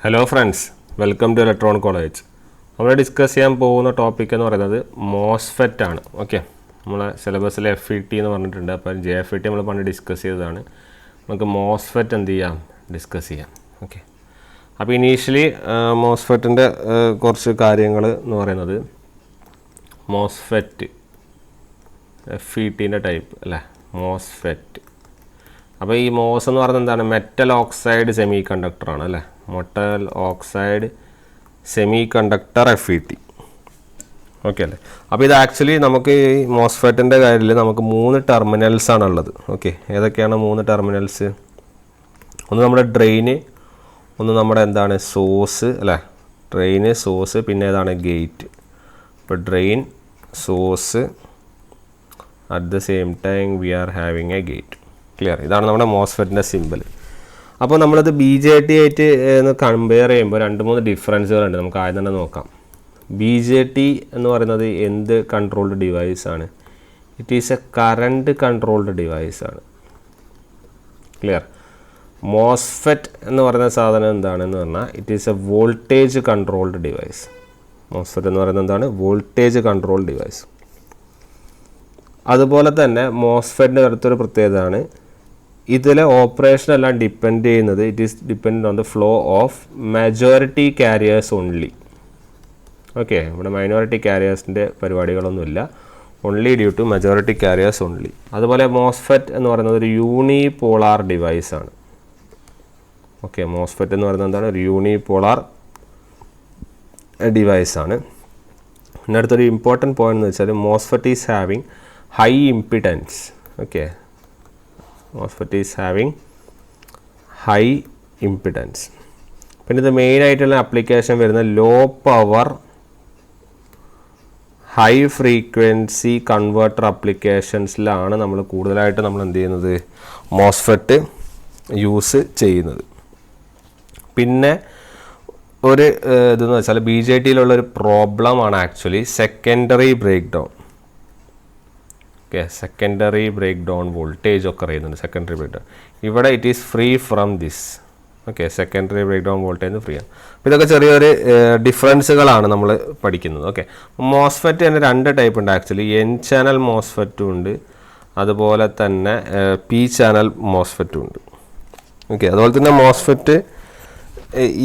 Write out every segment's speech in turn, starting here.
Hello friends, welcome to electron college. നമ്മൾ discuss ചെയ്യാൻ പോകുന്ന ടോപ്പിക് എന്ന് പറയുന്നത് മോസ്ഫെറ്റ് ആണ്. ഓക്കെ, നമ്മളെ സിലബസിൽ FET എന്ന് പറഞ്ഞിട്ടുണ്ട്. അപ്പോൾ JFET നമ്മൾ പണ്ട് ഡിസ്കസ് ചെയ്തതാണ്. നമുക്ക് മോസ്ഫെറ്റ് എന്ത് ചെയ്യാം, ഡിസ്കസ് ചെയ്യാം. ഓക്കെ, അപ്പോൾ ഇനീഷ്യലി മോസ്ഫെറ്റിൻ്റെ കുറച്ച് കാര്യങ്ങൾ എന്ന് പറയുന്നത് മോസ്ഫെറ്റ് FETൻ്റെ ടൈപ്പ് അല്ലേ, മോസ്ഫെറ്റ്. അപ്പോൾ ഈ മോസ് എന്ന് പറയുന്നത് എന്താണ്, മെറ്റൽ ഓക്സൈഡ് സെമി കണ്ടക്ടറാണ് അല്ലേ, metal oxide semi conductor FET. Okay അല്ലേ. അപ്പോൾ ഇത് ആക്ച്വലി നമുക്ക് ഈ മോസ്ഫെറ്റിൻ്റെ കാര്യത്തിൽ നമുക്ക് 3 ടെർമിനൽസ് ആണുള്ളത്. ഓക്കെ, ഏതൊക്കെയാണ് 3 ടെർമിനൽസ്? ഒന്ന് നമ്മുടെ ഡ്രെയിന്, ഒന്ന് നമ്മുടെ എന്താണ് സോഴ്സ് അല്ലേ, ഡ്രെയിന് സോഴ്സ്, പിന്നെ ഏതാണ് ഗേറ്റ്. ഇപ്പോൾ drain source at the same time we are having A gate. Clear? ഇതാണ് നമ്മുടെ മോസ്ഫെറ്റിൻ്റെ സിമ്പിൾ. അപ്പോൾ നമ്മളിത് BJT ആയിട്ട് കമ്പയർ ചെയ്യുമ്പോൾ 2-3 ഡിഫറൻസുകളുണ്ട്. നമുക്ക് ആദ്യം തന്നെ നോക്കാം. BJT എന്ന് പറയുന്നത് എന്ത് കൺട്രോൾഡ് ഡിവൈസ് ആണ്? It is A current controlled device ആണ്. ക്ലിയർ? മോസ്ഫെറ്റ് എന്ന് പറയുന്ന സാധനം എന്താണെന്ന് പറഞ്ഞാൽ it is A voltage controlled device. MOSFET എന്ന് പറയുന്നത് എന്താണ്? Voltage control device. അതുപോലെ തന്നെ മോസ്ഫെറ്റിൻ്റെ അടുത്തൊരു പ്രത്യേകതയാണ്, ഇതിലെ ഓപ്പറേഷൻ എല്ലാം ഡിപ്പെൻഡ് ചെയ്യുന്നത്, it is depend on the flow of majority carriers only. Okay, ഇവിടെ മൈനോറിറ്റി കാരിയേഴ്സിൻ്റെ പരിപാടികളൊന്നുമില്ല, only due to majority carriers only. അതുപോലെ മോസ്ഫെറ്റ് എന്ന് പറയുന്നത് ഒരു യൂണിപോളാർ ഡിവൈസാണ്. ഓക്കെ, മോസ്ഫെറ്റ് എന്ന് പറയുന്നത് എന്താണ്? ഒരു യൂണിപോളാർ ഡിവൈസാണ്. പിന്നെ അടുത്തൊരു ഇമ്പോർട്ടൻറ്റ് പോയിന്റ് എന്ന് വെച്ചാൽ MOSFET is having high impedance. Okay, MOSFET is having high impedance. പിന്നെ ഇത് മെയിൻ ആയിട്ടുള്ള ആപ്ലിക്കേഷൻ വരുന്ന low power high frequency converter ആപ്ലിക്കേഷൻസിലാണ് നമ്മൾ കൂടുതലായിട്ട് നമ്മൾ എന്ത് ചെയ്യുന്നത്, മോസ്ഫെറ്റ് യൂസ് ചെയ്യുന്നത്. പിന്നെ ഒരു ഇതെന്ന് വെച്ചാൽ BJTയിലുള്ളൊരു പ്രോബ്ലമാണ് actually secondary breakdown. Okay, secondary breakdown voltage ഒക്കെ അറിയുന്നുണ്ട്. സെക്കൻഡറി ബ്രേക്ക് ഡൗൺ ഇവിടെ it is free from this. Okay, secondary breakdown voltage free ആണ്. അപ്പോൾ ഇതൊക്കെ ചെറിയൊരു ഡിഫറൻസുകളാണ് നമ്മൾ പഠിക്കുന്നത്. ഓക്കെ, മോസ്ഫെറ്റ് തന്നെ 2 ടൈപ്പ് ഉണ്ട് ആക്ച്വലി. N ചാനൽ മോസ്ഫെറ്റും ഉണ്ട്, അതുപോലെ തന്നെ P ചാനൽ മോസ്ഫെറ്റും ഉണ്ട്. ഓക്കെ, അതുപോലെ തന്നെ മോസ്ഫെറ്റ്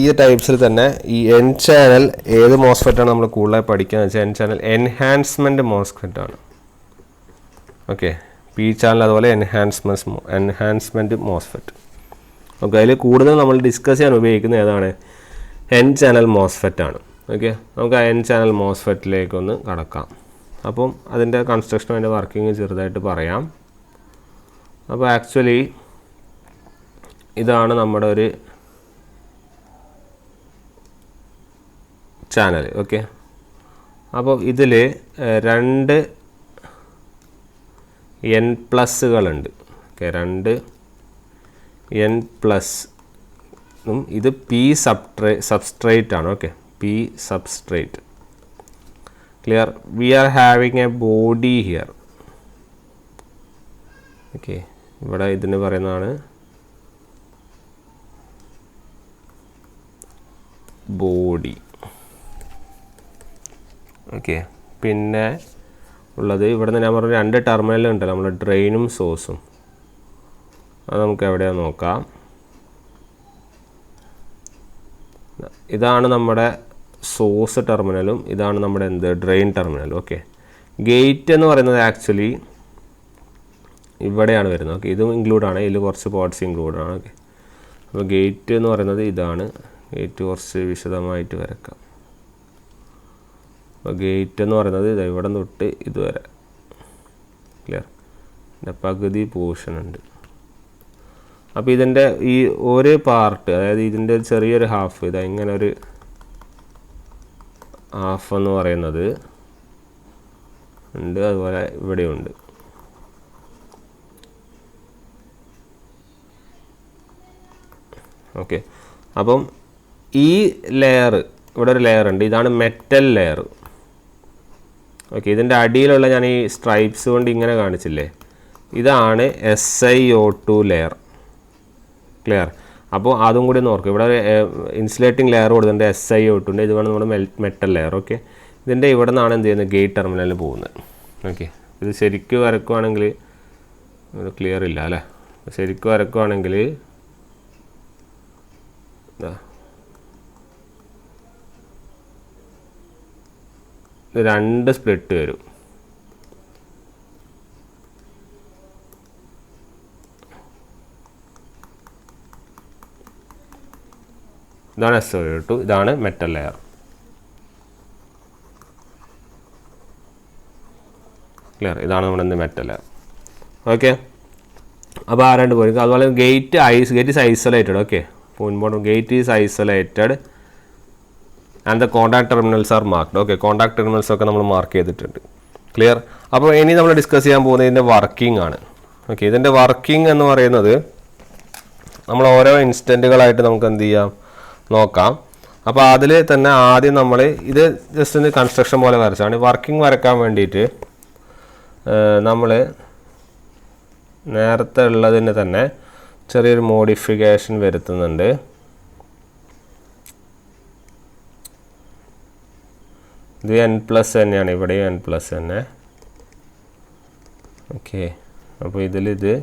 ഈ ടൈപ്സിൽ തന്നെ ഈ N ചാനൽ ഏത് മോസ്ഫെറ്റാണ് നമ്മൾ കൂടുതലായി പഠിക്കുകയെന്ന് വെച്ചാൽ N ചാനൽ എൻഹാൻസ്മെൻറ്റ് മോസ്ഫെറ്റാണ്. ഓക്കെ, P ചാനൽ അതുപോലെ എൻഹാൻസ്മെൻറ്റ് മോസ്ഫെറ്റ്. ഓക്കെ, അതിൽ കൂടുതൽ നമ്മൾ ഡിസ്കസ് ചെയ്യാൻ ഉപയോഗിക്കുന്നത് ഏതാണ്? N channel മോസ്ഫെറ്റാണ്. ഓക്കെ, നമുക്ക് ആ N ചാനൽ മോസ്ഫെറ്റിലേക്കൊന്ന് കടക്കാം. അപ്പം അതിൻ്റെ കൺസ്ട്രക്ഷനും അതിൻ്റെ വർക്കിംഗ് ചെറുതായിട്ട് പറയാം. അപ്പോൾ ആക്ച്വലി ഇതാണ് നമ്മുടെ ഒരു ചാനൽ. ഓക്കെ, അപ്പോൾ ഇതിൽ 2 N+കളുണ്ട്. ഓക്കെ, 2 N+, ഇത് P സബ്സ്ട്രേറ്റ് ആണ്. Okay, P substrate. Clear? We are having a body here. Okay, ഇവിടെ ഇതിന് പറയുന്നതാണ് ബോഡി. ഓക്കെ, പിന്നെ ഉള്ളത് ഇവിടെ നിന്ന് ഞാൻ പറഞ്ഞ 2 ടെർമിനലുണ്ടല്ലോ, നമ്മൾ ഡ്രെയിനും സോഴ്സും. അത് നമുക്ക് എവിടെയാണ് നോക്കാം. ഇതാണ് നമ്മുടെ സോഴ്സ് ടെർമിനലും, ഇതാണ് നമ്മുടെ ഡ്രെയിൻ ടെർമിനലും. ഓക്കെ, ഗേറ്റ് എന്ന് പറയുന്നത് ആക്ച്വലി ഇവിടെയാണ് വരുന്നത്. ഓക്കെ, ഇതും ഇൻക്ലൂഡാണ്, ഇതിൽ കുറച്ച് പോർട്സ് ഇൻക്ലൂഡാണ്. ഓക്കെ, അപ്പോൾ ഗേറ്റ് എന്ന് പറയുന്നത് ഇതാണ്. ഗേറ്റ് കുറച്ച് വിശദമായിട്ട് വരക്കാം. അപ്പോൾ ഗേറ്റ് എന്ന് പറയുന്നത് ഇത് ഇവിടെ തൊട്ട് ഇതുവരെ. ക്ലിയർ? ഇതിൻ്റെ പകുതി പോർഷൻ ഉണ്ട്. അപ്പോൾ ഇതിൻ്റെ ഈ ഒരു പാർട്ട്, അതായത് ഇതിൻ്റെ ചെറിയൊരു ഹാഫ്, ഇത് ഇങ്ങനെ ഒരു ഹാഫ് എന്ന് പറയുന്നത് ഉണ്ട്, അതുപോലെ ഇവിടെയുണ്ട്. ഓക്കെ, അപ്പം ഈ ലെയർ, ഇവിടെ ഒരു ലെയർ ഉണ്ട്, ഇതാണ് മെറ്റൽ ലെയർ. ഓക്കെ, ഇതിൻ്റെ അടിയിലുള്ള ഞാൻ ഈ സ്ട്രൈപ്സ് കൊണ്ട് ഇങ്ങനെ കാണിച്ചില്ലേ, ഇതാണ് SiO2 ലെയർ. ക്ലിയർ? അപ്പോൾ അതും കൂടി ഒന്ന് ഓർക്കുക. ഇവിടെ ഇൻസുലേറ്റിംഗ് ലെയർ കൊടുത്തിട്ടുണ്ട്, SiO2 ഉണ്ട്. ഇതുമാണ് നമ്മുടെ മെറ്റൽ ലെയർ. ഓക്കെ, ഇതിൻ്റെ ഇവിടെ നിന്നാണ് എന്ത് ചെയ്യുന്നത്, ഗേറ്റ് ടെർമിനലിൽ പോകുന്നത്. ഓക്കെ, ഇത് ശരിക്കും വരക്കുവാണെങ്കിൽ ഇത് ക്ലിയർ ഇല്ല അല്ലേ. ശരിക്കും വരക്കുവാണെങ്കിൽ രണ്ട് സ്പ്ലിറ്റ് വരും. ഇതാണ് SiO2, ഇതാണ് മെറ്റൽ ലെയർ. ക്ലിയർ, ഇതാണ് നമ്മുടെ മെറ്റൽ ലെയർ. ഓക്കെ, അപ്പോൾ ആ രണ്ട് പോയി. അതുപോലെ gate is isolated. Okay, gate is isolated and the contact terminals R marked. Okay, contact terminals ഒക്കെ നമ്മൾ മാർക്ക് ചെയ്തിട്ടുണ്ട്. ക്ലിയർ. അപ്പോൾ ഇനി നമ്മൾ ഡിസ്കസ് ചെയ്യാൻ പോകുന്നത് ഇതിൻ്റെ വർക്കിംഗ് ആണ്. ഓക്കെ, ഇതിൻ്റെ വർക്കിംഗ് എന്ന് പറയുന്നത് നമ്മൾ ഓരോ ഇൻസ്റ്റൻറ്റുകളായിട്ട് നമുക്ക് എന്ത് ചെയ്യാം നോക്കാം. അപ്പോൾ അതിൽ തന്നെ ആദ്യം നമ്മൾ ഇത് ജസ്റ്റ് ഒന്ന് കൺസ്ട്രക്ഷൻ പോലെ വരച്ചാണ്. വർക്കിംഗ് വരക്കാൻ വേണ്ടിയിട്ട് നമ്മൾ നേരത്തെ ഉള്ളതിന് തന്നെ ചെറിയൊരു മോഡിഫിക്കേഷൻ വരുത്തുന്നുണ്ട്. ഇത് n+ തന്നെയാണ്, ഇവിടെയും n+ തന്നെ. ഓക്കെ, അപ്പോൾ ഇതിലിത്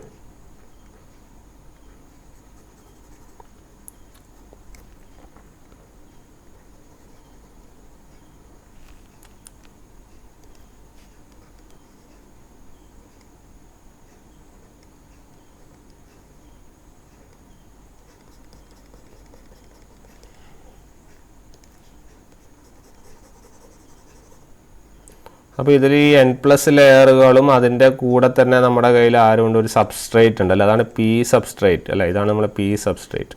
അപ്പോൾ ഇതിൽ ഈ n+ ലെയറുകളും അതിൻ്റെ കൂടെ തന്നെ നമ്മുടെ കയ്യിൽ ആരുണ്ട്, ഒരു സബ്സ്ട്രേറ്റ് ഉണ്ടല്ലോ, അതാണ് P സബ്സ്ട്രേറ്റ് അല്ലേ. ഇതാണ് നമ്മുടെ P സബ്സ്ട്രേറ്റ്.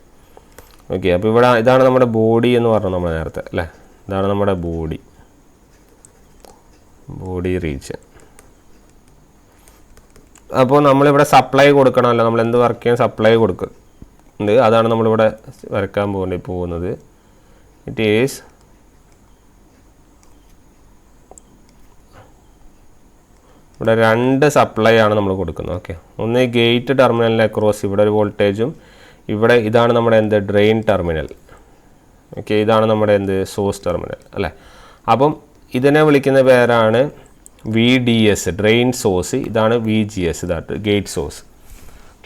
ഓക്കെ, അപ്പോൾ ഇവിടെ ഇതാണ് നമ്മുടെ ബോഡി എന്ന് പറഞ്ഞു നമ്മൾ നേരത്തെ അല്ലേ. ഇതാണ് നമ്മുടെ ബോഡി റീജിയൻ. അപ്പോൾ നമ്മളിവിടെ സപ്ലൈ കൊടുക്കണമല്ലോ, നമ്മൾ എന്ത് വർക്ക് ചെയ്യാൻ സപ്ലൈ കൊടുക്കുന്നുണ്ട്, അതാണ് നമ്മളിവിടെ വരക്കാൻ പോകുന്നത്. ഇറ്റ് ഈസ് ഇവിടെ രണ്ട് സപ്ലൈ ആണ് നമ്മൾ കൊടുക്കുന്നത്. ഓക്കെ, ഒന്ന് ഗേറ്റ് ടെർമിനലിന് അക്രോസ് ഇവിടെ ഒരു വോൾട്ടേജും, ഇവിടെ ഇതാണ് നമ്മുടെ എന്ത് ഡ്രെയിൻ ടെർമിനൽ. ഓക്കെ, ഇതാണ് നമ്മുടെ എന്ത് സോഴ്സ് ടെർമിനൽ അല്ലേ. അപ്പം ഇതിനെ വിളിക്കുന്ന പേരാണ് VDS ഡ്രെയിൻ സോഴ്സ്, ഇതാണ് VGS ഇതായിട്ട് gate source.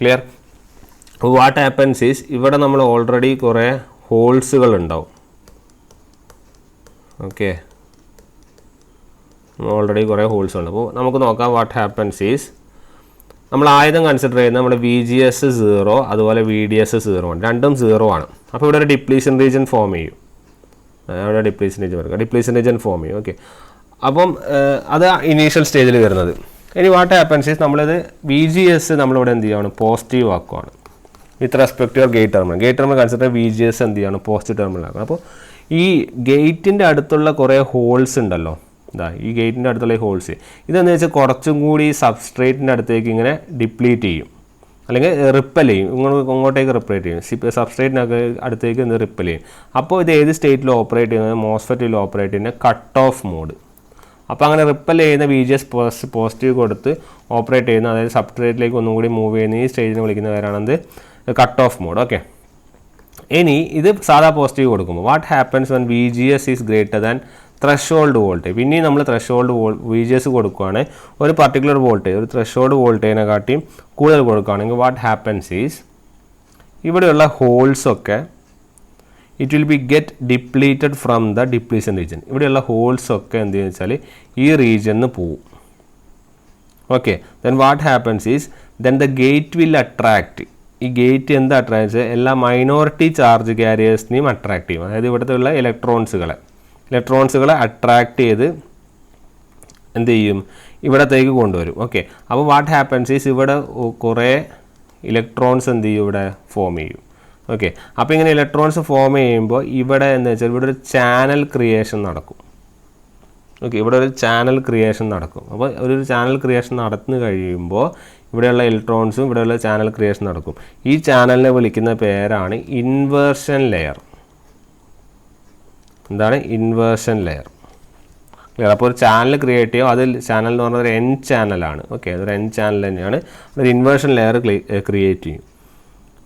Clear. What happens is ഇവിടെ നമ്മൾ ഓൾറെഡി കുറേ ഹോൾസുകൾ ഉണ്ടാവും. ഓക്കെ, ഓൾറെഡി കുറേ ഹോൾസ് ഉണ്ട്. അപ്പോൾ നമുക്ക് നോക്കാം. വാട്ട് ഹാപ്പൻസ് ഈസ് നമ്മൾ ആദ്യം കൺസിഡർ ചെയ്യുന്നത് നമ്മുടെ VGS 0 അതുപോലെ VDS 0 ആണ്, രണ്ടും 0 ആണ്. അപ്പോൾ ഇവിടെ ഒരു ഡിപ്ലീഷൻ റീജിയൻ ഫോം ചെയ്യും. അവിടെ ഡിപ്ലീഷൻ റീജിയൻ ഫോം ചെയ്യും. ഓക്കെ, അപ്പം അത് ഇനീഷ്യൽ സ്റ്റേജിൽ വരുന്നത്. ഇനി വാട്ട് ഹാപ്പൻസ് ഈസ് നമ്മളിത് VGS നമ്മളിവിടെ എന്ത് ചെയ്യുകയാണ്, പോസിറ്റീവ് ആക്കുവാണ് with respect to your gate terminal consider VGS എന്ത് ചെയ്യണം, പോസിറ്റീവ് ടെർമിനൽ ആക്കണം. അപ്പോൾ ഈ ഗേറ്റിൻ്റെ അടുത്തുള്ള കുറേ ഹോൾസ് ഉണ്ടല്ലോ, ഈ ഗേറ്റിൻ്റെ അടുത്തുള്ള ഈ ഹോൾസ്, ഇതെന്ന് വെച്ചാൽ കുറച്ചും കൂടി സബ്സ്ട്രേറ്റിൻ്റെ അടുത്തേക്ക് ഇങ്ങനെ ഡിപ്ലീറ്റ് ചെയ്യും, അല്ലെങ്കിൽ റിപ്പൽ ചെയ്യും, ഇങ്ങോട്ടേക്ക് റിപ്പറേറ്റ് ചെയ്യും, സബ്സ്ട്രേറ്റിനൊക്കെ അടുത്തേക്ക് ഇന്ന് റിപ്പൽ ചെയ്യും. അപ്പോൾ ഇത് ഏത് സ്റ്റേറ്റിൽ ഓപ്പറേറ്റ് ചെയ്യുന്നത്, മോസ്ഫെറ്റിൽ ഓപ്പറേറ്റ് ചെയ്യുന്ന കട്ട് ഓഫ് മോഡ്. അപ്പോൾ അങ്ങനെ റിപ്പൽ ചെയ്യുന്ന VGS പോസിറ്റീവ് കൊടുത്ത് ഓപ്പറേറ്റ് ചെയ്യുന്ന, അതായത് സബ്സ്ട്രേറ്റിലേക്ക് ഒന്നും കൂടി മൂവ് ചെയ്യുന്ന ഈ സ്റ്റേജിനെ വിളിക്കുന്ന പേരാണെന്ത് കട്ട് ഓഫ് മോഡ്. ഓക്കെ, ഇനി ഇത് സാധാ പോസിറ്റീവ് കൊടുക്കുമ്പോൾ what happens when VGS is greater than threshold voltage. പിന്നെയും നമ്മൾ ത്രഷോൾഡ് VGS കൊടുക്കുകയാണ്, ഒരു പർട്ടിക്കുലർ വോൾട്ടേജ്, ഒരു ത്രഷോൾഡ് വോൾട്ടേജിനെ കാട്ടിയും കൂടുതൽ കൊടുക്കുകയാണെങ്കിൽ വാട്ട് ഹാപ്പൻസ് ഈസ് ഇവിടെയുള്ള ഹോൾസൊക്കെ it will be get depleted from the depletion region. ഇവിടെയുള്ള ഹോൾസൊക്കെ എന്ത് ചെയ്യുക വെച്ചാൽ ഈ റീജിയനിൽ പോവും. Okay, then what happens is then the gate will attract. ഈ ഗേറ്റ് എന്താ അട്രാക്ട് ചെയ്യുക, എല്ലാ മൈനോറിറ്റി ചാർജ് ക്യാരിയേഴ്സിനെയും അട്രാക്ട് ചെയ്യും. അതായത് ഇവിടുത്തെ ഉള്ള ഇലക്ട്രോൺസുകളെ അട്രാക്ട് ചെയ്ത് എന്ത് ചെയ്യും, ഇവിടത്തേക്ക് കൊണ്ടുവരും. ഓക്കെ, അപ്പോൾ വാട്ട് ഹാപ്പൻസ് ഈസ് ഇവിടെ കുറേ ഇലക്ട്രോൺസ് എന്ത് ചെയ്യും, ഇവിടെ ഫോം ചെയ്യും. ഓക്കെ, അപ്പോൾ ഇങ്ങനെ ഇലക്ട്രോൺസ് ഫോം ചെയ്യുമ്പോൾ ഇവിടെ എന്താ വെച്ചാൽ ഇവിടെ ഒരു ചാനൽ ക്രിയേഷൻ നടക്കും. ഓക്കെ, ഇവിടെ ഒരു ചാനൽ ക്രിയേഷൻ നടക്കും. അപ്പോൾ ഒരു ചാനൽ ക്രിയേഷൻ നടന്നു കഴിയുമ്പോൾ ഇവിടെയുള്ള ഇലക്ട്രോൺസും ഇവിടെയുള്ള ചാനൽ ക്രിയേഷൻ നടക്കും. ഈ ചാനലിനെ വിളിക്കുന്ന പേരാണ് ഇൻവേർഷൻ ലെയർ. എന്താണ് ഇൻവേർഷൻ ലെയർ? ക്ലിയർ. അപ്പോൾ ഒരു ചാനൽ ക്രിയേറ്റ് ചെയ്യും, അതിൽ ചാനൽ എന്ന് പറഞ്ഞാൽ ഒരു N ചാനലാണ്. ഓക്കെ, അതൊരു N ചാനൽ തന്നെയാണ്. ഒരു ഇൻവേർഷൻ ലെയർ ക്രിയേറ്റ് ചെയ്യും.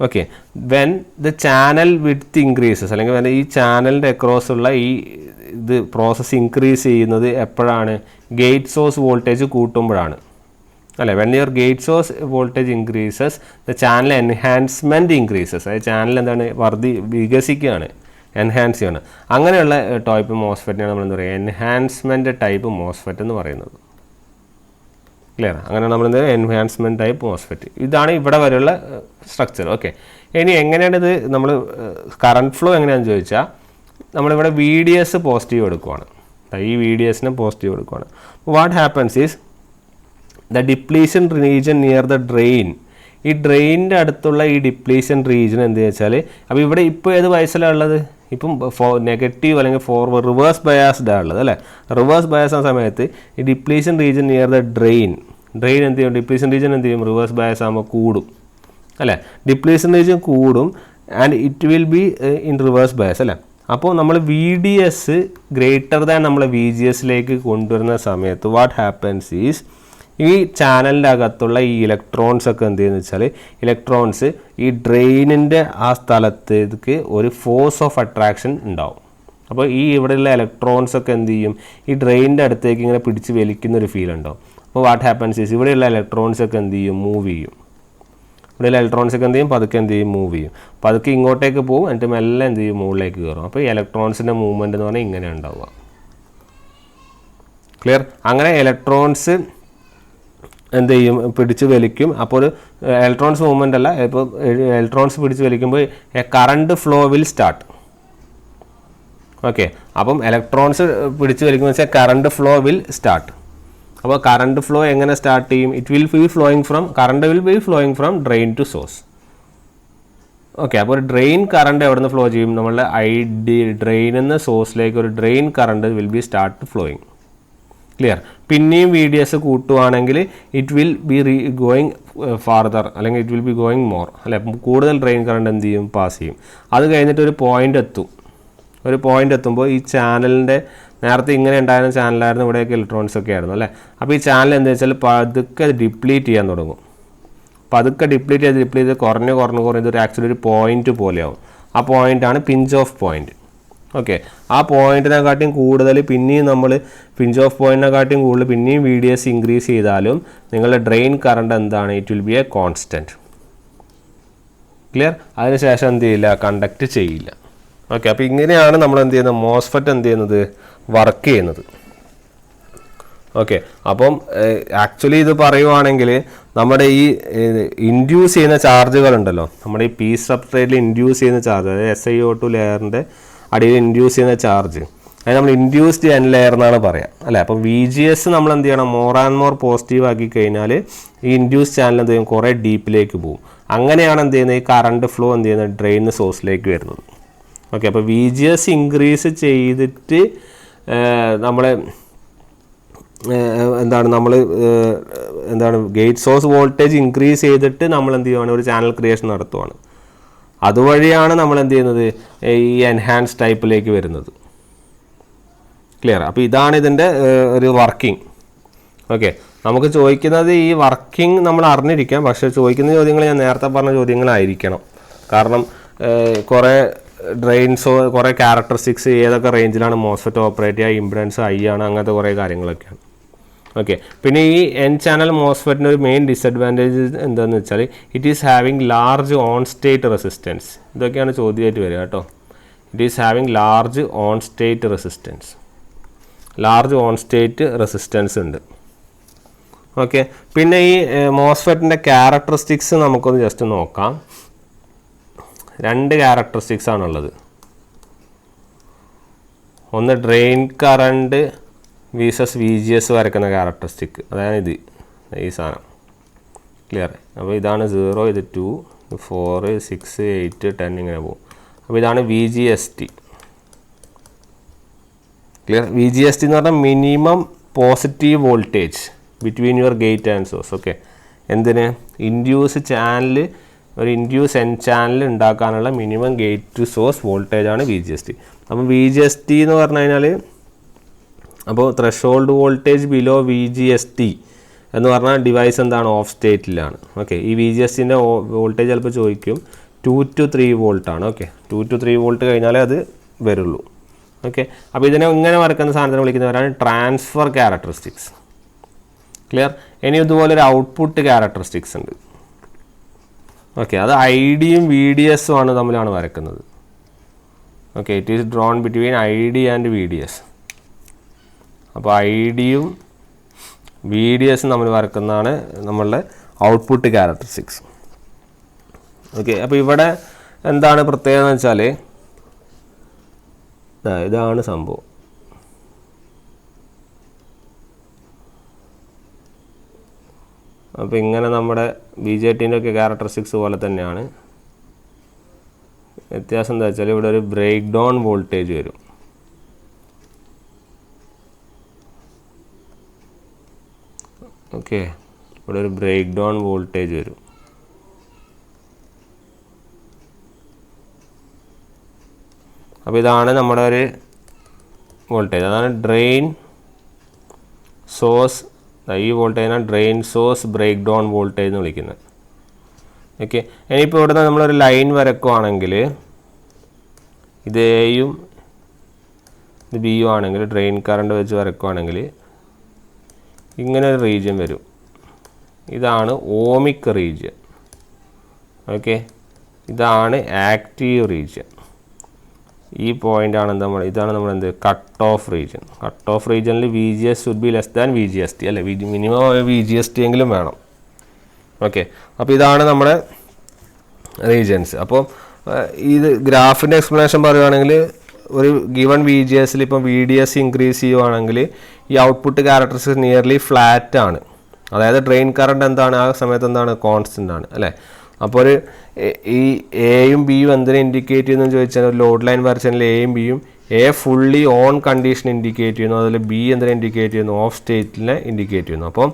Okay, when the channel width increases, അല്ലെങ്കിൽ ഈ ചാനലിൻ്റെ അക്രോസ് ഉള്ള ഈ ഇത് പ്രോസസ്സ് ഇൻക്രീസ് ചെയ്യുന്നത് എപ്പോഴാണ്? ഗേറ്റ് സോഴ്സ് വോൾട്ടേജ് കൂട്ടുമ്പോഴാണ് അല്ലേ. When your gate source voltage increases the channel enhancement increases, അത് ചാനൽ എന്താണ് വികസിക്കുകയാണ്, എൻഹാൻസ് ചെയ്യാണ്. അങ്ങനെയുള്ള ടൈപ്പ് മോസ്ഫെറ്റിനാണ് നമ്മൾ എന്താ പറയുക, എൻഹാൻസ്മെൻറ്റ് ടൈപ്പ് മോസ്ഫെറ്റ് എന്ന് പറയുന്നത്. ക്ലിയർ? അങ്ങനെ നമ്മൾ എന്ത് എൻഹാൻസ്മെൻറ്റ് ടൈപ്പ് മോസ്ഫെറ്റ്. ഇതാണ് ഇവിടെ വരെയുള്ള സ്ട്രക്ചർ. ഓക്കെ, ഇനി എങ്ങനെയാണ് ഇത് നമ്മൾ കറണ്ട് ഫ്ലോ എങ്ങനെയാണെന്ന് ചോദിച്ചാൽ, നമ്മളിവിടെ വി ഡി എസ് പോസിറ്റീവ് എടുക്കുവാണ്, ഈ വി ഡി എസിനെ പോസിറ്റീവ് എടുക്കുവാണ്. What happens is the depletion region near the drain, ഈ ഡ്രെയിനിൻ്റെ അടുത്തുള്ള ഈ ഡിപ്ലീഷൻ റീജിയൻ എന്ത് വെച്ചാൽ, അപ്പോൾ ഇവിടെ ഇപ്പോൾ ഏത് വയസ്സിലാണ് ഉള്ളത്? ഇപ്പം നെഗറ്റീവ് അല്ലെങ്കിൽ റിവേഴ്സ് ബയാസ്ഡാണ് ഉള്ളത് അല്ലേ. റിവേഴ്സ് ബയാസ് ആകുന്ന സമയത്ത് ഈ depletion region near the drain എന്ത് ചെയ്യും? ഡിപ്ലീഷൻ റീജിയൻ എന്ത് ചെയ്യും? റിവേഴ്സ് ബയാസ് ആകുമ്പോൾ കൂടും അല്ലേ. ഡിപ്ലീഷൻ റീജിയൻ കൂടും and it will be in reverse bias അല്ലേ. അപ്പോൾ നമ്മൾ V D S greater than നമ്മൾ വി ജി എസിലേക്ക് കൊണ്ടുവരുന്ന സമയത്ത് വാട്ട് ഹാപ്പൻസ് ഈസ്, ഈ ചാനലിൻ്റെ അകത്തുള്ള ഈ ഇലക്ട്രോൺസ് ഒക്കെ എന്ത് ചെയ്യുന്നത് വെച്ചാൽ, ഇലക്ട്രോൺസ് ഈ ഡ്രെയിനിൻ്റെ ആ സ്ഥലത്തേക്ക് ഒരു ഫോഴ്സ് ഓഫ് അട്രാക്ഷൻ ഉണ്ടാവും. അപ്പോൾ ഈ ഇവിടെയുള്ള ഇലക്ട്രോൺസ് ഒക്കെ എന്ത് ചെയ്യും? ഈ ഡ്രെയിനിൻ്റെ അടുത്തേക്ക് ഇങ്ങനെ പിടിച്ച് വലിക്കുന്നൊരു ഫീൽ ഉണ്ടാവും. അപ്പോൾ വാട്ട് ഹാപ്പൻസ് ഈസ്, ഇവിടെയുള്ള ഇലക്ട്രോൺസ് ഒക്കെ എന്ത് ചെയ്യും? മൂവ് ചെയ്യും. ഇവിടെയുള്ള ഇലക്ട്രോൺസ് ഒക്കെ എന്ത് ചെയ്യും? പതുക്കെ എന്ത് ചെയ്യും? മൂവ് ചെയ്യും. പതുക്കെ ഇങ്ങോട്ടേക്ക് പോകും, എന്നിട്ട് മെല്ലെ എന്ത് ചെയ്യും? മുകളിലേക്ക് കയറും. അപ്പോൾ ഈ ഇലക്ട്രോൺസിൻ്റെ മൂവ്മെൻറ്റ് എന്ന് പറഞ്ഞാൽ ഇങ്ങനെ ഉണ്ടാവുക. ക്ലിയർ? അങ്ങനെ ഇലക്ട്രോൺസ് എന്ത് ചെയ്യും? പിടിച്ച് വലിക്കും. അപ്പോൾ ഒരു ഇലക്ട്രോൺസ് മൂവ്മെൻ്റ് അല്ല, ഇപ്പോൾ ഇലക്ട്രോൺസ് പിടിച്ച് വലിക്കുമ്പോൾ a current flow will start. Okay, അപ്പം ഇലക്ട്രോൺസ് പിടിച്ച് വലിക്കുമ്പോൾ വെച്ചാൽ കറണ്ട് ഫ്ലോ വിൽ സ്റ്റാർട്ട്. അപ്പോൾ കറണ്ട് ഫ്ലോ എങ്ങനെ സ്റ്റാർട്ട് ചെയ്യും? It will be flowing from, current will be flowing from drain to source. Okay, അപ്പോൾ ഒരു ഡ്രെയിൻ കറണ്ട് എവിടെ നിന്ന് ഫ്ലോ ചെയ്യും? നമ്മളുടെ ഡ്രെയിനിൽ നിന്ന് സോഴ്സിലേക്ക് ഒരു drain current will be start flowing. Clear? പിന്നെയും വി ഡി എസ് കൂട്ടുവാണെങ്കിൽ it will be going farther, അല്ലെങ്കിൽ it will be going more അല്ലെ. കൂടുതൽ ഡ്രെയിൻ കറണ്ട് എന്ത് ചെയ്യും? പാസ് ചെയ്യും. അത് കഴിഞ്ഞിട്ട് ഒരു പോയിന്റ് എത്തും. ഒരു പോയിന്റ് എത്തുമ്പോൾ ഈ ചാനലിൻ്റെ നേരത്തെ ഇങ്ങനെ ഉണ്ടായിരുന്ന ചാനലായിരുന്നു, ഇവിടെയൊക്കെ ഇലക്ട്രോൺസ് ഒക്കെ ആയിരുന്നു അല്ലേ. അപ്പോൾ ഈ ചാനൽ എന്താ വെച്ചാൽ പതുക്കെ ഡിപ്ലീറ്റ് ചെയ്യാൻ തുടങ്ങും. പതുക്കെ ഡിപ്ലീറ്റ് ചെയ്ത് കുറഞ്ഞ് ഇതൊരു ആക്ച്വലി ഒരു പോയിന്റ് പോലെയാവും. ആ പോയിൻ്റാണ് പിഞ്ച് ഓഫ് പോയിന്റ്. ഓക്കെ, ആ പോയിന്റിനെക്കാട്ടിയും കൂടുതൽ പിന്നെയും നമ്മൾ പിഞ്ച് ഓഫ് പോയിന്റിനെക്കാട്ടിയും കൂടുതൽ പിന്നെയും വി ഡി എസ് ഇൻക്രീസ് ചെയ്താലും നിങ്ങളുടെ ഡ്രെയിൻ കറണ്ട് എന്താണ്? It will B A constant. Clear? അതിനുശേഷം എന്ത് ചെയ്യില്ല? കണ്ടക്ട് ചെയ്യില്ല. ഓക്കെ, അപ്പോൾ ഇങ്ങനെയാണ് നമ്മൾ എന്ത് ചെയ്യുന്നത്? മോസ്ഫെറ്റ് എന്ത് ചെയ്യുന്നത്? വർക്ക് ചെയ്യുന്നത്. ഓക്കെ, അപ്പം ആക്ച്വലി ഇത് പറയുവാണെങ്കിൽ നമ്മുടെ ഈ ഇൻഡ്യൂസ് ചെയ്യുന്ന ചാർജുകളുണ്ടല്ലോ, നമ്മുടെ ഈ പി സബ്സ്ട്രേറ്റിൽ ഇൻഡ്യൂസ് ചെയ്യുന്ന ചാർജ്, അതായത് SiO2 ലെയറിൻ്റെ അടിയിൽ ഇൻഡ്യൂസ് ചെയ്യുന്ന ചാർജ്, അത് നമ്മൾ ഇൻഡ്യൂസ്ഡ് എൻ ലെയർ എന്നാണ് പറയുക അല്ലേ. അപ്പം വി ജി എസ് നമ്മൾ എന്ത് ചെയ്യണം? മോർ ആൻഡ് മോർ പോസിറ്റീവ് ആക്കി കഴിഞ്ഞാൽ ഈ ഇൻഡ്യൂസ് ചാനൽ എന്ത് ചെയ്യും? കുറേ ഡീപ്പിലേക്ക് പോകും. അങ്ങനെയാണ് എന്ത് ചെയ്യുന്നത്? ഈ കറണ്ട് ഫ്ലോ എന്ത് ചെയ്യുന്നത്? ഡ്രെയിൻ സോഴ്സിലേക്ക് വരുന്നത്. ഓക്കെ, അപ്പോൾ വി ജി എസ് ഇൻക്രീസ് ചെയ്തിട്ട് നമ്മൾ എന്താണ് ഗേറ്റ് സോഴ്സ് വോൾട്ടേജ് ഇൻക്രീസ് ചെയ്തിട്ട് നമ്മൾ എന്ത് ചെയ്യുവാണ്? ഒരു ചാനൽ ക്രിയേഷൻ നടത്തുവാണ്. അതുവഴിയാണ് നമ്മൾ എന്ത് ചെയ്യുന്നത്? ഈ എൻഹാൻസ് ടൈപ്പിലേക്ക് വരുന്നത്. ക്ലിയർ? അപ്പോൾ ഇതാണ് ഇതിൻ്റെ ഒരു വർക്കിംഗ്. ഓക്കെ, നമുക്ക് ചോദിക്കുന്നത് ഈ വർക്കിംഗ് നമ്മൾ അറിഞ്ഞിരിക്കാം, പക്ഷേ ചോദിക്കുന്ന ചോദ്യങ്ങൾ ഞാൻ നേരത്തെ പറഞ്ഞ ചോദ്യങ്ങളായിരിക്കണം. കാരണം കുറേ കുറേ ക്യാരക്ടറിസ്റ്റിക്സ്, ഏതൊക്കെ റേഞ്ചിലാണ് മോസ്ഫെറ്റ് ഓപ്പറേറ്റ് ചെയ്യുക, ഇമ്പിഡൻസ് ഹൈ ആണ്, അങ്ങനത്തെ കുറേ കാര്യങ്ങളൊക്കെയാണ്. ഓക്കെ, പിന്നെ ഈ എൻ ചാനൽ മോസ്ഫെറ്റിൻ്റെ ഒരു മെയിൻ ഡിസഡ്വാൻറ്റേജ് എന്താണെന്ന് വെച്ചാൽ it is having large on state resistance. ഇതൊക്കെയാണ് ചോദ്യമായിട്ട് വരിക കേട്ടോ. It is having large on state resistance. Large on state resistance ഉണ്ട്. ഓക്കെ, പിന്നെ ഈ മോസ്ഫെറ്റിൻ്റെ ക്യാരക്ടറിസ്റ്റിക്സ് നമുക്കൊന്ന് ജസ്റ്റ് നോക്കാം. 2 ക്യാരക്ടറിസ്റ്റിക്സ് ആണുള്ളത്. ഒന്ന് drain current versus V G S വരയ്ക്കുന്ന ക്യാരക്ടറിസ്റ്റിക്, അതായത് ഈ സാധനം. ക്ലിയർ? അപ്പോൾ ഇതാണ് 0, ഇത് 2, 4, 6, 8, 10 ഇങ്ങനെ പോകും. അപ്പോൾ ഇതാണ് V G S T. Clear? V G S T എന്ന് പറഞ്ഞാൽ minimum positive voltage between your gate and source. Okay, എന്തിന്? ഇൻഡ്യൂസ് ചാനൽ, ഒരു ഇൻഡ്യൂസ് എൻ ചാനൽ ഉണ്ടാക്കാനുള്ള മിനിമം ഗേറ്റ് ടു സോഴ്സ് വോൾട്ടേജാണ് വി ജി എസ് ടി. അപ്പോൾ V G S T എന്ന് പറഞ്ഞു കഴിഞ്ഞാൽ, അപ്പോൾ threshold voltage below V G S T എന്ന് പറഞ്ഞാൽ ഡിവൈസ് എന്താണ്? ഓഫ് സ്റ്റേറ്റിലാണ്. ഓക്കെ, ഈ വി ജി എസ് ടിൻ്റെ വോൾട്ടേജ് ചിലപ്പോൾ ചോദിക്കും. 2 to 3 വോൾട്ടാണ്. ഓക്കെ, 2 to 3 വോൾട്ട് കഴിഞ്ഞാലേ അത് വരുള്ളൂ. ഓക്കെ, അപ്പോൾ ഇതിനെ ഇങ്ങനെ വരക്കുന്ന സാധനത്തിന് വിളിക്കുന്നവരാണ് ട്രാൻസ്ഫർ ക്യാരക്ടറിസ്റ്റിക്സ്. ക്ലിയർ? ഇനി ഇതുപോലൊരു ഔട്ട്പുട്ട് ക്യാരക്ടറിസ്റ്റിക്സ് ഉണ്ട്. ഓക്കെ, അത് ഐ ഡിയും വി ഡി എസും ആണ് തമ്മിലാണ് വരക്കുന്നത്. Okay, it is drawn between I D and we D S. അപ്പോൾ ഐ ഡിയും വി ഡി എസും തമ്മിൽ വരക്കുന്നതാണ് നമ്മളുടെ ഔട്ട്പുട്ട് ക്യാരക്ടറിസ്റ്റിക്സ്. ഓക്കെ, അപ്പോൾ ഇവിടെ എന്താണ് പ്രത്യേകത എന്ന് വെച്ചാൽ ഇതാണ് സംഭവം. അപ്പോൾ ഇങ്ങനെ നമ്മുടെ ബി ജെ ടിൻ്റെ ഒക്കെ ക്യാരക്ടറിസ്റ്റിക്സ് പോലെ തന്നെയാണ്. വ്യത്യാസം എന്താ വെച്ചാൽ ഇവിടെ ഒരു ബ്രേക്ക് ഡൗൺ വോൾട്ടേജ് വരും. ഓക്കെ, ഇവിടെ ഒരു ബ്രേക്ക് ഡൗൺ വോൾട്ടേജ് വരും. അപ്പോൾ ഇതാണ് നമ്മുടെ ഒരു വോൾട്ടേജ്. അതാണ് ഡ്രെയിൻ സോഴ്സ്. ഈ വോൾട്ടേജിനാണ് drain source breakdown voltage എന്ന് വിളിക്കുന്നത്. ഓക്കെ, ഇനിയിപ്പോൾ ഇവിടെ നിന്ന് നമ്മളൊരു ലൈൻ വരക്കുവാണെങ്കിൽ ഇത് എയും ഇത് ബിയും ആണെങ്കിൽ ഡ്രെയിൻ കറണ്ട് വെച്ച് വരക്കുവാണെങ്കിൽ ഇങ്ങനെ ഒരു റീജിയൻ വരും. ഇതാണ് ഓമിക് റീജിയൻ. ഓക്കെ, ഇതാണ് ആക്റ്റീവ് റീജിയൻ. ഈ പോയിൻ്റാണ് ഇതാണ് നമ്മൾ എന്ത് cut off region. Cut off റീജിയനിൽ V G S should be less than V G S T അല്ലേ, minimum V G S T എങ്കിലും വേണം. ഓക്കെ, അപ്പോൾ ഇതാണ് നമ്മുടെ റീജിയൻസ്. അപ്പോൾ ഇത് ഗ്രാഫിൻ്റെ എക്സ്പ്ലനേഷൻ പറയുകയാണെങ്കിൽ ഒരു ഗിവൺ വി ജി എസിൽ ഇപ്പം വി ഡി എസ് ഇൻക്രീസ് ചെയ്യുവാണെങ്കിൽ ഈ ഔട്ട്പുട്ട് ക്യാരക്ടറിസ്റ്റിക്സ് നിയർലി ഫ്ലാറ്റ് ആണ്. അതായത് ഡ്രെയിൻ കറണ്ട് എന്താണ് ആ സമയത്ത് എന്താണ് കോൺസ്റ്റൻ്റ് ആണ് അല്ലേ. അപ്പോൾ ഒരു ഈ എയും ബിയും എന്തിനെ ഇൻഡിക്കേറ്റ് ചെയ്യുന്നു ചോദിച്ചാൽ ഒരു ലോഡ് ലൈൻ വരച്ചതിൽ എയും ബിയും A fully on condition indicate ചെയ്യുന്നു, അതിൽ ബി എന്തിനെ ഇൻഡിക്കേറ്റ് ചെയ്യുന്നു ഓഫ് സ്റ്റേറ്റിനെ ഇൻഡിക്കേറ്റ് ചെയ്യുന്നു. അപ്പം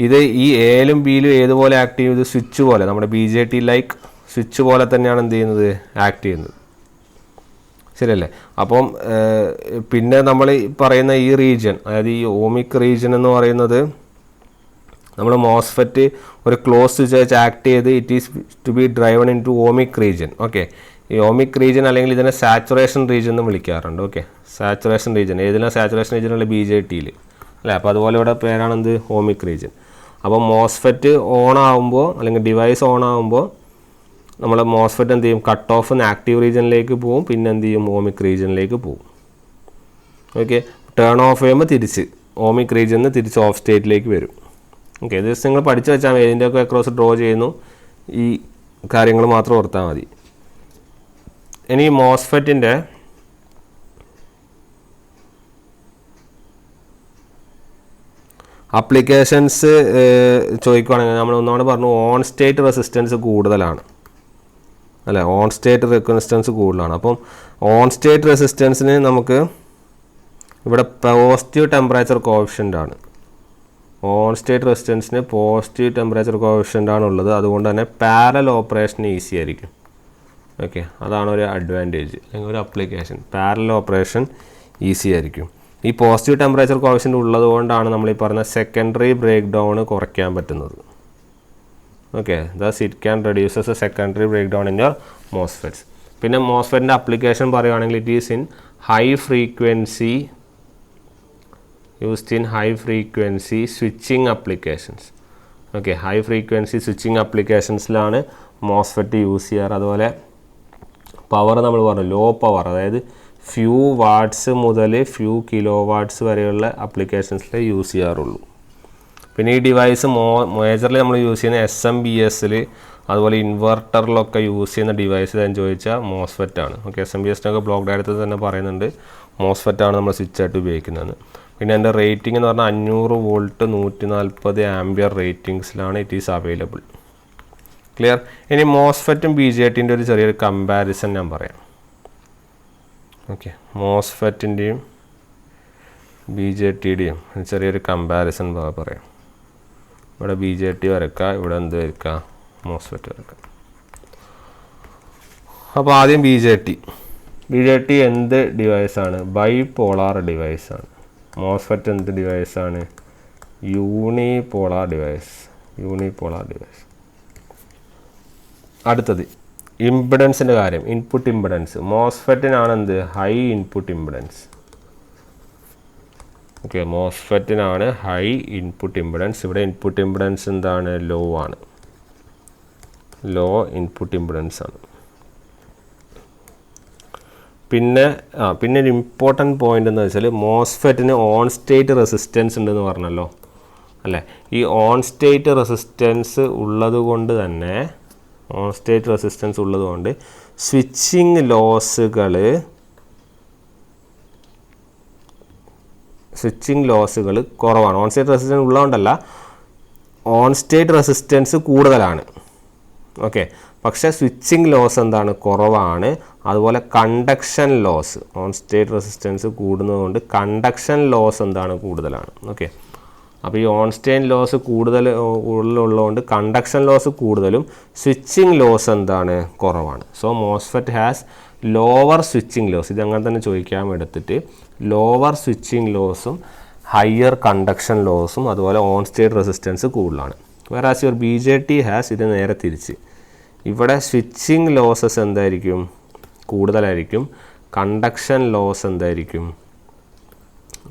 ഇത് ഈ എയിലും ബിയിലും ഏതുപോലെ ആക്ട് ചെയ്യുന്നത് സ്വിച്ച് പോലെ, നമ്മുടെ B J T like switch പോലെ തന്നെയാണ് എന്ത് ചെയ്യുന്നത് ആക്ട് ചെയ്യുന്നത്. ശരിയല്ലേ? അപ്പം പിന്നെ നമ്മൾ പറയുന്ന ഈ റീജിയൻ, അതായത് ഈ ഓമിക് റീജിയൻ എന്ന് പറയുന്നത് നമ്മൾ മോസ്ഫെറ്റ് ഒരു ക്ലോസ് സ്വിച്ച് വെച്ച് ആക്ട് ചെയ്ത് it is to be driven into ohmic region. Okay, ഈ ഓമിക് റീജിയൻ അല്ലെങ്കിൽ ഇതിനെ സാച്ചുറേഷൻ റീജിയൻ എന്ന് വിളിക്കാറുണ്ട്. ഓക്കെ, സാച്ചുറേഷൻ റീജിയൻ ഏതിനാണ് സാച്ചുറേഷൻ റീജിയൻ ഉള്ള ബി ജെ ടിയിൽ അല്ലേ. അപ്പോൾ അതുപോലെ ഇവിടെ പേരാണെന്ത് ഓമിക് റീജിയൻ. അപ്പോൾ മോസ്ഫെറ്റ് ഓൺ ആകുമ്പോൾ അല്ലെങ്കിൽ ഡിവൈസ് ഓൺ ആകുമ്പോൾ നമ്മൾ മോസ്ഫെറ്റ് എന്ത് ചെയ്യും കട്ട് ഓഫ് ആക്റ്റീവ് റീജിയനിലേക്ക് പോകും, പിന്നെ എന്ത് ചെയ്യും ഓമിക് റീജിയനിലേക്ക് പോകും. ഓക്കെ, ടേൺ ഓഫ് ചെയ്യുമ്പോൾ തിരിച്ച് ഓമിക് റീജിയനിൽ നിന്ന് തിരിച്ച് ഓഫ് സ്റ്റേറ്റിലേക്ക് വരും. ഓക്കെ, ഇത് നിങ്ങൾ പഠിച്ചു വെച്ചാൽ മതി. ഇതിൻ്റെയൊക്കെ അക്രോസ് ഡ്രോ ചെയ്യുന്നു, ഈ കാര്യങ്ങൾ മാത്രം ഓർത്താൽ മതി. ഇനി മോസ്ഫെറ്റിൻ്റെ ആപ്ലിക്കേഷൻസ് ചോദിക്കുകയാണെങ്കിൽ നമ്മൾ ഒന്നുകൂടെ പറഞ്ഞു ഓൺ സ്റ്റേറ്റ് റെസിസ്റ്റൻസ് കൂടുതലാണ് അല്ലേ, ഓൺ സ്റ്റേറ്റ് റെസിസ്റ്റൻസ് കൂടുതലാണ്. അപ്പം ഓൺ സ്റ്റേറ്റ് റെസിസ്റ്റൻസിന് നമുക്ക് ഇവിടെ പോസിറ്റീവ് ടെമ്പറേച്ചർ കോഎഫിഷ്യൻ്റ് ആണ്. ഓൺ സ്റ്റേറ്റ് റെസിസ്റ്റൻസിന് പോസിറ്റീവ് ടെമ്പറേച്ചർ കോഎഫിഷ്യൻ്റ് ആണുള്ളത്. അതുകൊണ്ട് തന്നെ പാരലൽ ഓപ്പറേഷൻ ഈസി ആയിരിക്കും. ഓക്കെ, അതാണ് ഒരു അഡ്വാൻറ്റേജ് അല്ലെങ്കിൽ ഒരു അപ്ലിക്കേഷൻ. പാരലൽ ഓപ്പറേഷൻ ഈസി ആയിരിക്കും. ഈ പോസിറ്റീവ് ടെമ്പറേച്ചർ കോഎഫിഷ്യൻ്റ് ഉള്ളത് കൊണ്ടാണ് നമ്മൾ ഈ പറഞ്ഞ സെക്കൻഡറി ബ്രേക്ക് ഡൗൺ കുറയ്ക്കാൻ പറ്റുന്നത്. Okay, thus it can reduces a secondary breakdown in your MOSFETs. പിന്നെ മോസ്ഫെറ്റിൻ്റെ അപ്ലിക്കേഷൻ പറയുകയാണെങ്കിൽ it is in high frequency used in high frequency switching applications. Okay, high frequency switching അപ്ലിക്കേഷൻസിലാണ് MOSFET use ചെയ്യാറ്. അതുപോലെ power നമ്മൾ പറഞ്ഞു low power, അതായത് few watts മുതൽ ഫ്യൂ കിലോ വാട്ട്സ് വരെയുള്ള അപ്ലിക്കേഷൻസിൽ യൂസ് ചെയ്യാറുള്ളൂ. പിന്നെ ഈ ഡിവൈസ് മേജർലി നമ്മൾ യൂസ് ചെയ്യുന്ന SMBSൽ അതുപോലെ ഇൻവെർട്ടറിലൊക്കെ യൂസ് ചെയ്യുന്ന ഡിവൈസ് എന്ന് ചോദിച്ചാൽ മോസ്ഫെറ്റാണ്. ഓക്കെ, SMBSനൊക്കെ ബ്ലോക്ക് ഡയറക്ടർ തന്നെ പറയുന്നുണ്ട് മോസ്ഫെറ്റാണ് നമ്മൾ സ്വിച്ചായിട്ട് ഉപയോഗിക്കുന്നത്. പിന്നെ എൻ്റെ റേറ്റിംഗ് എന്ന് പറഞ്ഞാൽ 500 വോൾട്ട് 140 ആംപിയർ റേറ്റിംഗ്സിലാണ് ഇറ്റ് ഈസ് അവൈലബിൾ. ക്ലിയർ? ഇനി മോസ്ഫെറ്റും ബി ജെ ടിൻ്റെ ഒരു ചെറിയൊരു കമ്പാരിസൺ ഞാൻ പറയാം. ഓക്കെ, മോസ്ഫെറ്റിൻ്റെയും ബി ജെ ടിയുടെയും ചെറിയൊരു കമ്പാരിസൺ പറയാം. ഇവിടെ ബി ജെ ടി വരക്കുക, ഇവിടെ എന്ത് വരക്കുക മോസ്ഫെറ്റ് വരക്കുക. അപ്പോൾ ആദ്യം ബി ജെ ടി എന്ത് ഡിവൈസാണ്? ബൈപോളാർ ഡിവൈസാണ്. മോസ്ഫെറ്റ് എന്ത് ഡിവൈസാണ്? Unipolar device. അടുത്തത് ഇംപിഡൻസിൻ്റെ കാര്യം, ഇൻപുട്ട് ഇംപിഡൻസ്, മോസ്ഫെറ്റിനാണ് എന്ത് ഹൈ ഇൻപുട്ട് ഇംപിഡൻസ്. ഓക്കെ, മോസ്ഫെറ്റിനാണ് ഹൈ ഇൻപുട്ട് ഇംപിഡൻസ്. ഇവിടെ ഇൻപുട്ട് ഇംപിഡൻസ് എന്താണ്, ലോ ആണ്, ലോ ഇൻപുട്ട് ഇംപിഡൻസ് ആണ്. പിന്നെ ഒരു ഇമ്പോർട്ടൻറ്റ് പോയിൻ്റ് എന്ന് വെച്ചാൽ മോസ്ഫെറ്റിന് ഓൺ സ്റ്റേറ്റ് റെസിസ്റ്റൻസ് ഉണ്ടെന്ന് പറഞ്ഞല്ലോ അല്ലേ. ഈ ഓൺ സ്റ്റേറ്റ് റെസിസ്റ്റൻസ് ഉള്ളത് കൊണ്ട് തന്നെ, ഓൺ സ്റ്റേറ്റ് റെസിസ്റ്റൻസ് ഉള്ളത് കൊണ്ട് സ്വിച്ചിങ് ലോസുകൾ കുറവാണ്. ഓൺ സ്റ്റേറ്റ് റെസിസ്റ്റൻസ് ഉള്ളതുകൊണ്ടല്ല, ഓൺ സ്റ്റേറ്റ് റെസിസ്റ്റൻസ് കൂടുതലാണ്. ഓക്കെ, പക്ഷേ സ്വിച്ചിങ് ലോസ് എന്താണ്, കുറവാണ്. അതുപോലെ conduction loss, on state resistance കൂടുന്നതുകൊണ്ട് കണ്ടക്ഷൻ ലോസ് എന്താണ്, കൂടുതലാണ്. ഓക്കെ, അപ്പോൾ ഈ ഓൺ സ്റ്റേറ്റ് ലോസ് കൂടുതലുള്ളതുകൊണ്ട് കണ്ടക്ഷൻ ലോസ് കൂടുതലും സ്വിച്ചിങ് ലോസ് എന്താണ്, കുറവാണ്. So MOSFET has lower switching loss. ഇതങ്ങനെ തന്നെ ചോദിക്കാൻ എടുത്തിട്ട് ലോവർ സ്വിച്ചിങ് ലോസും ഹയർ കണ്ടക്ഷൻ ലോസും അതുപോലെ ഓൺ സ്റ്റേറ്റ് റെസിസ്റ്റൻസ് കൂടുതലാണ്. വേറാസ് യുവർ BJT ഹാസ് ഇത് നേരെ തിരിച്ച്. ഇവിടെ സ്വിച്ചിങ് ലോസസ് എന്തായിരിക്കും, കൂടുതലായിരിക്കും. കണ്ടക്ഷൻ ലോസ് എന്തായിരിക്കും,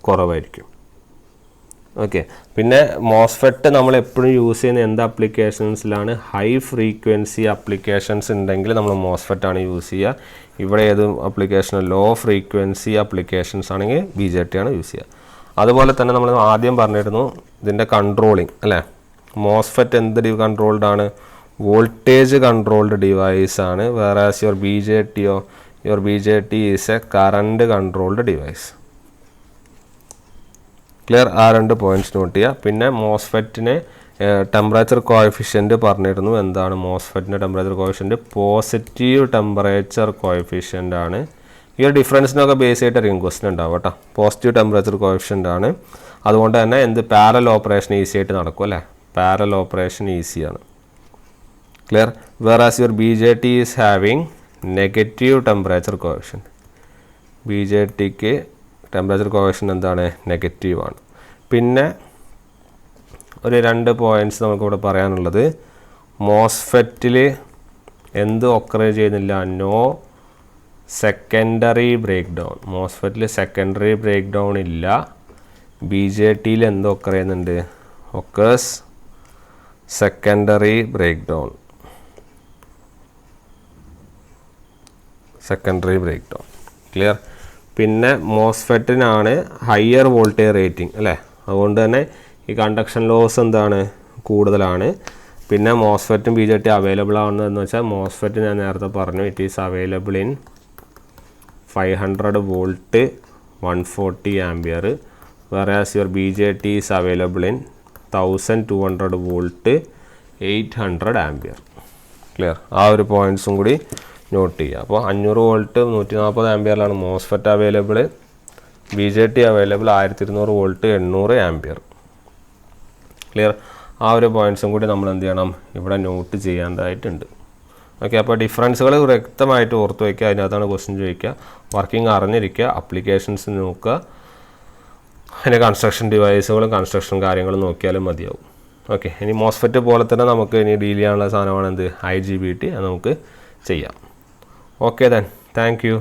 കുറവായിരിക്കും. ഓക്കെ, പിന്നെ മോസ്ഫെറ്റ് നമ്മൾ എപ്പോഴും യൂസ് ചെയ്യുന്ന എന്ത് ആപ്ലിക്കേഷൻസിലാണ്, ഹൈ ഫ്രീക്വൻസി ആപ്ലിക്കേഷൻസ് ഉണ്ടെങ്കിൽ നമ്മൾ മോസ്ഫെറ്റാണ് യൂസ് ചെയ്യുക. ഇവിടെ ഏത് ആപ്ലിക്കേഷൻ, ലോ ഫ്രീക്വൻസി ആപ്ലിക്കേഷൻസ് ആണെങ്കിൽ BJT ആണ് യൂസ് ചെയ്യുക. അതുപോലെ തന്നെ നമ്മൾ ആദ്യം പറഞ്ഞിരുന്നു ഇതിൻ്റെ കൺട്രോളിങ് അല്ലേ. മോസ്ഫെറ്റ് എന്ത് കൺട്രോൾഡ് ആണ്, വോൾട്ടേജ് കൺട്രോൾഡ് ഡിവൈസ് ആണ്. വേറാസ് your BJT is A current controlled device. Clear? ആ രണ്ട് പോയിന്റ്സ് നോട്ട് ചെയ്യുക. പിന്നെ മോസ്ഫെറ്റിന് ടെമ്പറേച്ചർ കോഎഫിഷ്യൻറ്റ് പറഞ്ഞിരുന്നു. എന്താണ് മോസ്ഫെറ്റിൻ്റെ temperature coefficient? Positive temperature coefficient ആണ്. ഈ ഒരു ഡിഫറൻസിനൊക്കെ ബേസ് ആയിട്ടായിരിക്കും ക്വസ്റ്റ്യൻ ഉണ്ടാവും കേട്ടോ. പോസിറ്റീവ് ടെമ്പറേച്ചർ കോഎഫിഷ്യൻ്റ് ആണ്. അതുകൊണ്ട് തന്നെ പാരലൽ ഓപ്പറേഷൻ ഈസി ആയിട്ട് നടക്കും അല്ലേ. പാരലൽ ഓപ്പറേഷൻ ഈസിയാണ്. Clear? Whereas your BJT is having negative temperature coefficient. BJTക്ക് ടെമ്പറേച്ചർ കോഎഫിഷ്യൻറ്റ് എന്താണ്? നെഗറ്റീവാണ്. പിന്നെ ഒരു രണ്ട് പോയിൻറ്റ്സ് നമുക്കിവിടെ പറയാനുള്ളത്, മോസ്ഫെറ്റിൽ എന്ത് ഒക്കറേ ചെയ്യുന്നില്ല, നോ സെക്കൻഡറി ബ്രേക്ക് ഡൗൺ. മോസ്ഫെറ്റിൽ സെക്കൻഡറി ബ്രേക്ക് ഡൗൺ ഇല്ല. BJTയിൽ എന്ത് ഒക്കർ ചെയ്യുന്നുണ്ട്? Occurs secondary breakdown. Secondary breakdown. Clear? പിന്നെ മോസ്ഫെറ്റിനാണ് ഹയർ വോൾട്ടേജ് റേറ്റിംഗ് അല്ലേ. അതുകൊണ്ട് തന്നെ ഈ കണ്ടക്ഷൻ ലോസ് എന്താണ്? കൂടുതലാണ്. പിന്നെ മോസ്ഫെറ്റും BJT അവൈലബിൾ ആവുന്നതെന്ന് വെച്ചാൽ മോസ്ഫെറ്റ് ഞാൻ നേരത്തെ പറഞ്ഞു, it is available in 500 volt 140 ampere. Whereas your BJT is available in 1200 volt 800 ampere. Clear? ആ ഒരു പോയിൻറ്റ്സും കൂടി നോട്ട് ചെയ്യുക. അപ്പോൾ 500 വോൾട്ട് 140 ആംപിയറിലാണ് MOSFET available. BJT available 1200 volt 800 ampere. Clear? ആ ഒരു പോയിൻറ്റ്സും കൂടി നമ്മൾ എന്ത് ചെയ്യണം? ഇവിടെ നോട്ട് ചെയ്യേണ്ടതായിട്ടുണ്ട്. ഓക്കെ, അപ്പോൾ ഡിഫറൻസുകൾ വ്യക്തമായിട്ട് ഓർത്ത് വയ്ക്കുക. അതിനകത്താണ് ക്വസ്റ്റ്യൻ ചോദിക്കുക. വർക്കിംഗ് അറിഞ്ഞിരിക്കുക, അപ്ലിക്കേഷൻസ് നോക്കുക, അതിൻ്റെ കൺസ്ട്രക്ഷൻ ഡിവൈസുകളും കൺസ്ട്രക്ഷൻ കാര്യങ്ങളും നോക്കിയാലും മതിയാവും. ഓക്കെ, ഇനി മോസ്ഫെറ്റ് പോലെ തന്നെ നമുക്ക് ഇനി ഡീൽ ചെയ്യാനുള്ള സാധനമാണ് എന്ത്? IGBT. അത് നമുക്ക് ചെയ്യാം. Okay then, thank you.